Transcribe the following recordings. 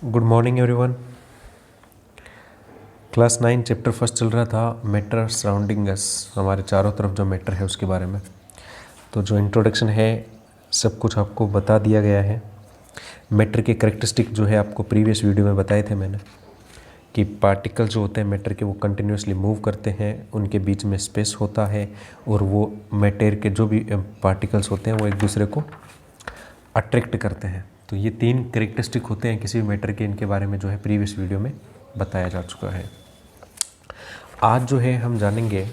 Good morning everyone. Class 9 chapter first चल रहा था मैटर सराउंडिंग अस, हमारे चारों तरफ जो मैटर है उसके बारे में। तो जो इंट्रोडक्शन है सब कुछ आपको बता दिया गया है। मैटर के करेक्टरिस्टिक जो है आपको प्रीवियस वीडियो में बताए थे मैंने कि पार्टिकल जो होते हैं मैटर के वो कंटिन्यूसली मूव करते हैं, उनके बीच में स्पेस होता है और वो मैटर के जो भी पार्टिकल्स होते हैं वो एक दूसरे को अट्रैक्ट करते हैं। तो ये 3 करेक्टरिस्टिक होते हैं किसी भी मैटर के, इनके बारे में जो है प्रीवियस वीडियो में बताया जा चुका है। आज जो है हम जानेंगे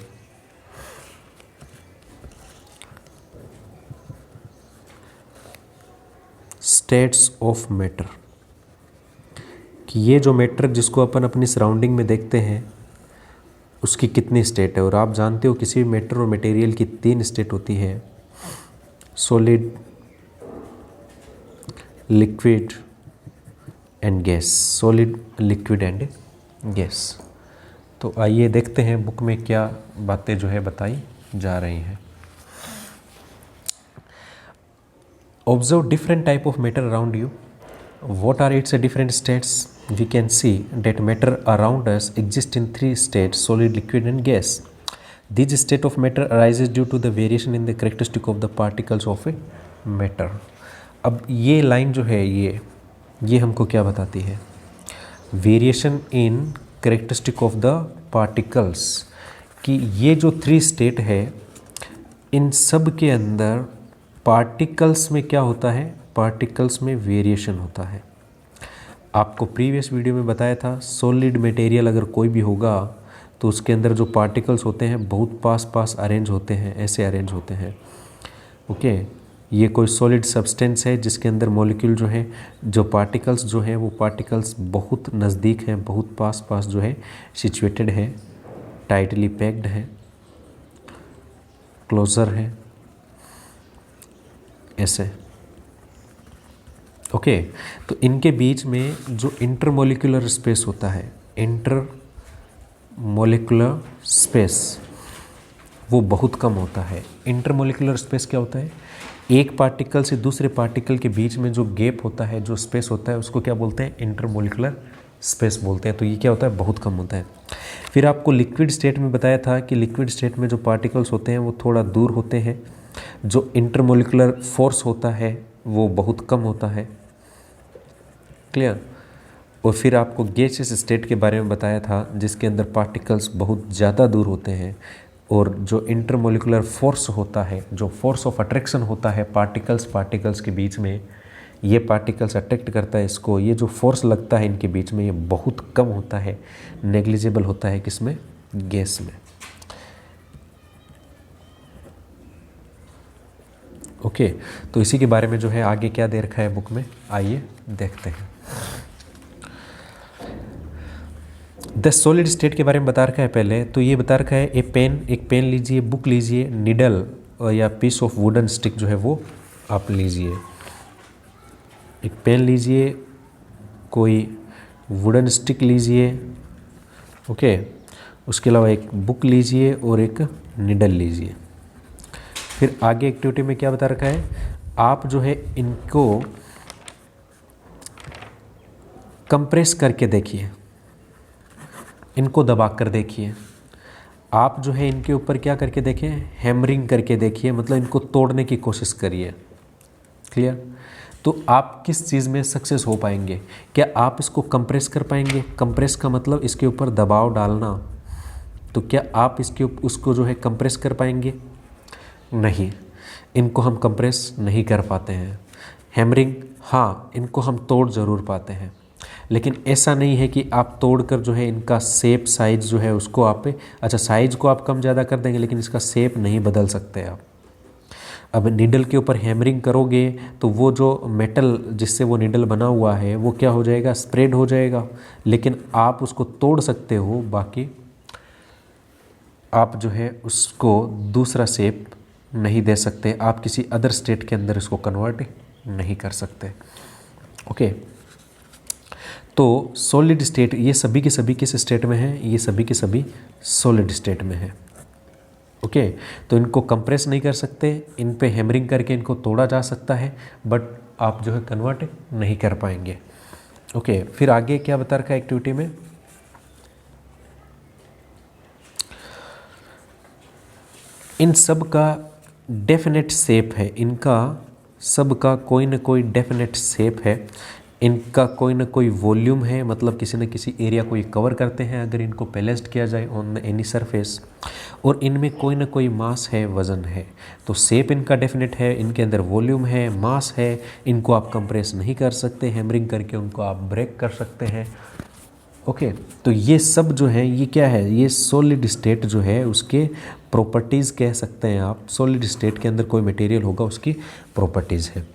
स्टेट्स ऑफ मैटर, कि ये जो मैटर जिसको अपन अपनी सराउंडिंग में देखते हैं उसकी कितनी स्टेट है। और आप जानते हो किसी भी मैटर और मटेरियल की 3 स्टेट होती है, solid, liquid and gas. Solid, liquid and gas. तो आइए देखते हैं बुक में क्या बातें जो है बताई जा रही हैं। Observe different type of matter around you, what are its different states? We can see that matter around us exists in 3 states, solid, liquid and gas. This state of matter arises due to the variation in the characteristic of the particles of a matter. अब ये line जो है ये हमको क्या बताती है? Variation in characteristic of the particles, कि ये जो 3 स्टेट है इन सब के अंदर पार्टिकल्स में क्या होता है? पार्टिकल्स में वेरिएशन होता है। आपको प्रीवियस वीडियो में बताया था सॉलिड मटेरियल अगर कोई भी होगा तो उसके अंदर जो पार्टिकल्स होते हैं बहुत पास पास अरेंज होते हैं, ऐसे अरेंज होते हैं। ओके, ये कोई सॉलिड सब्सटेंस है जिसके अंदर मॉलिक्यूल जो है, जो पार्टिकल्स जो हैं वो पार्टिकल्स बहुत नज़दीक हैं, बहुत पास पास जो है सिचुएटेड है, टाइटली पैक्ड है, क्लोजर है, ऐसे। ओके, तो इनके बीच में जो इंटरमोलिकुलर स्पेस होता है, इंटरमोलिकुलर स्पेस, वो बहुत कम होता है। इंटरमोलिकुलर स्पेस क्या होता है? एक पार्टिकल से दूसरे पार्टिकल के बीच में जो गैप होता है, जो स्पेस होता है, उसको क्या बोलते हैं? इंटरमोलिकुलर स्पेस बोलते हैं। तो ये क्या होता है? बहुत कम होता है। फिर आपको लिक्विड स्टेट में बताया था कि लिक्विड स्टेट में जो पार्टिकल्स होते हैं वो थोड़ा दूर होते हैं, जो इंटरमोलिकुलर फोर्स होता है वो बहुत कम होता है। क्लियर? और फिर आपको गैसियस स्टेट के बारे में बताया था जिसके अंदर पार्टिकल्स बहुत ज़्यादा दूर होते हैं और जो इंटरमोलिकुलर फोर्स होता है, जो फोर्स ऑफ अट्रैक्शन होता है पार्टिकल्स के बीच में, ये पार्टिकल्स अट्रैक्ट करता है इसको, ये जो फोर्स लगता है इनके बीच में ये बहुत कम होता है, नेग्लिजिबल होता है। किसमें? गैस में। ओके, तो इसी के बारे में जो है आगे क्या दे रखा है बुक में, आइए देखते हैं। द सॉलिड स्टेट के बारे में बता रखा है पहले। तो ये बता रखा है एक पेन लीजिए, बुक लीजिए, निडल या पीस ऑफ वुडन स्टिक जो है वो आप लीजिए। एक पेन लीजिए, कोई वुडन स्टिक लीजिए, ओके। उसके अलावा एक बुक लीजिए और एक निडल लीजिए। फिर आगे एक्टिविटी में क्या बता रखा है? आप जो है इनको कंप्रेस करके देखिए, इनको दबा कर देखिए। आप जो है इनके ऊपर क्या करके देखें? हैमरिंग करके देखिए, मतलब इनको तोड़ने की कोशिश करिए। क्लियर? तो आप किस चीज़ में सक्सेस हो पाएंगे? क्या आप इसको कंप्रेस कर पाएंगे? कंप्रेस का मतलब इसके ऊपर दबाव डालना। तो क्या आप उसको जो है कंप्रेस कर पाएंगे? नहीं, इनको हम कंप्रेस नहीं कर पाते हैं। हैमरिंग, हाँ, इनको हम तोड़ ज़रूर पाते हैं, लेकिन ऐसा नहीं है कि आप तोड़कर जो है इनका शेप, साइज जो है उसको आप, अच्छा साइज को आप कम ज़्यादा कर देंगे लेकिन इसका शेप नहीं बदल सकते आप। अब निडल के ऊपर हैमरिंग करोगे तो वो जो मेटल जिससे वो निडल बना हुआ है वो क्या हो जाएगा? स्प्रेड हो जाएगा, लेकिन आप उसको तोड़ सकते हो, बाकी आप जो है उसको दूसरा शेप नहीं दे सकते, आप किसी अदर स्टेट के अंदर इसको कन्वर्ट नहीं कर सकते। ओके, तो सॉलिड स्टेट ये सभी के सभी किस स्टेट में है? ये सभी के सभी सॉलिड स्टेट में है। ओके, तो इनको कंप्रेस नहीं कर सकते, इन पे हैमरिंग करके इनको तोड़ा जा सकता है, बट आप जो है कन्वर्ट नहीं कर पाएंगे। ओके, फिर आगे क्या बता रखा है एक्टिविटी में, इन सब का डेफिनेट शेप है, इनका सब का कोई ना कोई डेफिनेट शेप है, इनका कोई ना कोई वॉल्यूम है, मतलब किसी न किसी एरिया को ये कवर करते हैं अगर इनको पैलेस्ड किया जाए ऑन एनी सरफेस, और इनमें कोई ना कोई मास है, वज़न है। तो शेप इनका डेफिनेट है, इनके अंदर वॉल्यूम है, मास है, इनको आप कंप्रेस नहीं कर सकते, हैमरिंग करके उनको आप ब्रेक कर सकते हैं। ओके, तो ये सब जो है ये क्या है, ये सॉलिड स्टेट जो है उसके प्रॉपर्टीज़ कह सकते हैं आप, सॉलिड स्टेट के अंदर कोई मटेरियल होगा उसकी प्रॉपर्टीज़ है।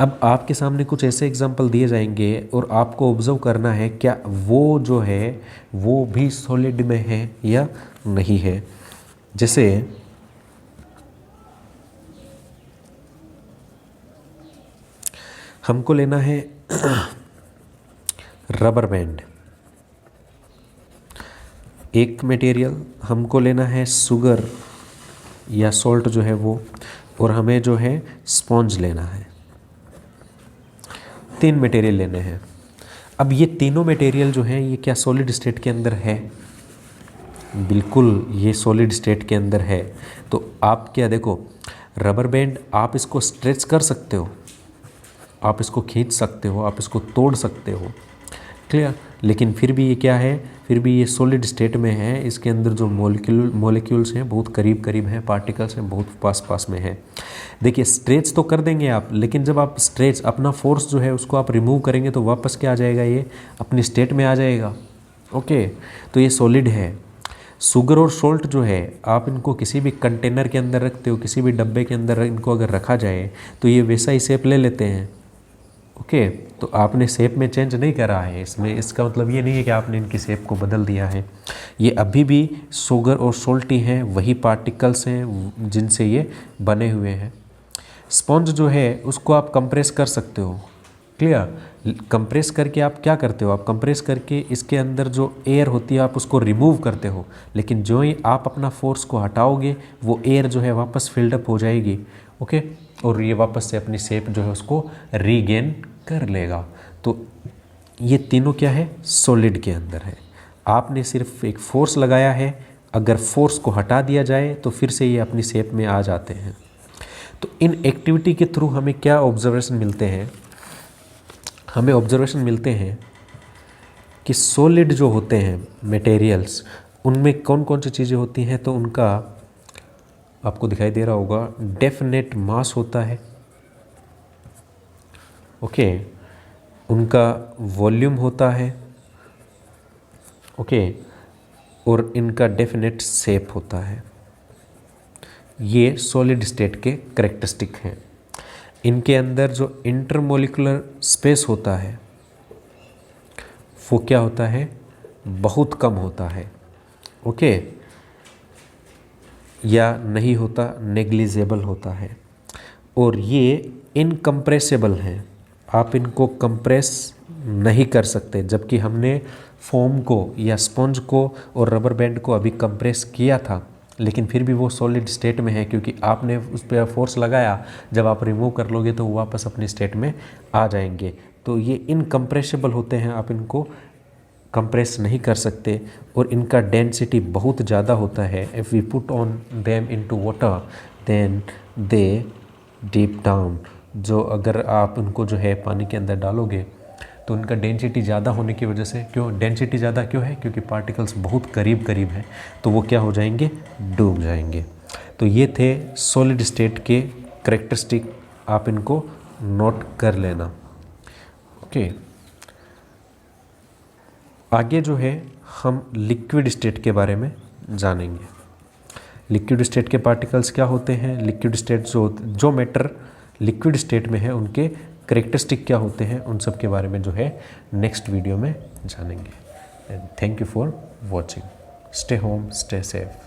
अब आपके सामने कुछ ऐसे एग्जांपल दिए जाएंगे और आपको ऑब्जर्व करना है क्या वो जो है वो भी सॉलिड में है या नहीं है। जैसे हमको लेना है रबर बैंड, एक मटेरियल हमको लेना है शुगर या सॉल्ट जो है वो, और हमें जो है स्पॉन्ज लेना है। 3 मटेरियल लेने हैं। अब ये तीनों मटेरियल जो हैं ये क्या सॉलिड स्टेट के अंदर है? बिल्कुल ये सॉलिड स्टेट के अंदर है। तो आप क्या देखो, रबर बैंड आप इसको स्ट्रेच कर सकते हो, आप इसको खींच सकते हो, आप इसको तोड़ सकते हो, क्लियर, लेकिन फिर भी ये क्या है, फिर भी ये सॉलिड स्टेट में है। इसके अंदर जो मॉलिक्यूल्स हैं बहुत करीब करीब हैं, पार्टिकल्स हैं बहुत पास पास में है। देखिए स्ट्रेच तो कर देंगे आप, लेकिन जब आप स्ट्रेच अपना फोर्स जो है उसको आप रिमूव करेंगे तो वापस क्या आ जाएगा, ये अपनी स्टेट में आ जाएगा। ओके, तो ये सॉलिड है। शुगर और सॉल्ट जो है आप इनको किसी भी कंटेनर के अंदर रखते हो, किसी भी डब्बे के अंदर इनको अगर रखा जाए तो ये वैसा ही शेप ले लेते हैं। ओके, तो आपने शेप में चेंज नहीं करा है इसमें, इसका मतलब ये नहीं है कि आपने इनकी शेप को बदल दिया है। ये अभी भी शुगर और सॉल्ट ही हैं, वही पार्टिकल्स हैं जिनसे ये बने हुए हैं। स्पॉन्ज जो है उसको आप कंप्रेस कर सकते हो, क्लियर। कंप्रेस करके आप क्या करते हो, आप कंप्रेस करके इसके अंदर जो एयर होती है आप उसको रिमूव करते हो, लेकिन जो ही आप अपना फोर्स को हटाओगे वो एयर जो है वापस फिल्डअप हो जाएगी। ओके, और ये वापस से अपनी शेप जो है उसको रीगेन कर लेगा। तो ये तीनों क्या है, सॉलिड के अंदर है। आपने सिर्फ एक फोर्स लगाया है, अगर फोर्स को हटा दिया जाए तो फिर से ये अपनी शेप में आ जाते हैं। तो इन एक्टिविटी के थ्रू हमें क्या ऑब्जर्वेशन मिलते हैं, हमें ऑब्जर्वेशन मिलते हैं कि सॉलिड जो होते हैं मटेरियल्स उनमें कौन कौन सी चीज़ें होती हैं। तो उनका आपको दिखाई दे रहा होगा, डेफिनेट मास होता है, ओके, उनका वॉल्यूम होता है, ओके, और इनका डेफिनेट शेप होता है। ये सॉलिड स्टेट के कैरेक्टरिस्टिक हैं। इनके अंदर जो इंटरमोलिकुलर स्पेस होता है वो क्या होता है, बहुत कम होता है, ओके, या नहीं होता, नेग्लिजिबल होता है। और ये इनकम्प्रेसिबल हैं, आप इनको कंप्रेस नहीं कर सकते। जबकि हमने फोम को या स्पंज को और रबर बैंड को अभी कंप्रेस किया था, लेकिन फिर भी वो सॉलिड स्टेट में है क्योंकि आपने उस पर फोर्स लगाया। जब आप रिमूव कर लोगे तो वो वापस अपनी स्टेट में आ जाएंगे। तो ये इनकम्प्रेसिबल होते हैं, आप इनको कंप्रेस नहीं कर सकते। और इनका डेंसिटी बहुत ज़्यादा होता है। If we put on them into water then they deep down, जो अगर आप उनको जो है पानी के अंदर डालोगे तो उनका डेंसिटी ज़्यादा होने की वजह से, क्यों डेंसिटी ज़्यादा क्यों है, क्योंकि पार्टिकल्स बहुत करीब करीब हैं, तो वो क्या हो जाएंगे, डूब जाएंगे। तो ये थे सॉलिड स्टेट के कैरेक्टरिस्टिक, आप इनको नोट कर लेना। ओके, आगे जो है हम लिक्विड स्टेट के बारे में जानेंगे। लिक्विड स्टेट के पार्टिकल्स क्या होते हैं, लिक्विड स्टेट जो मैटर लिक्विड स्टेट में है उनके कैरेक्टरिस्टिक क्या होते हैं, उन सब के बारे में जो है नेक्स्ट वीडियो में जानेंगे। And thank you for watching. Stay home, stay safe.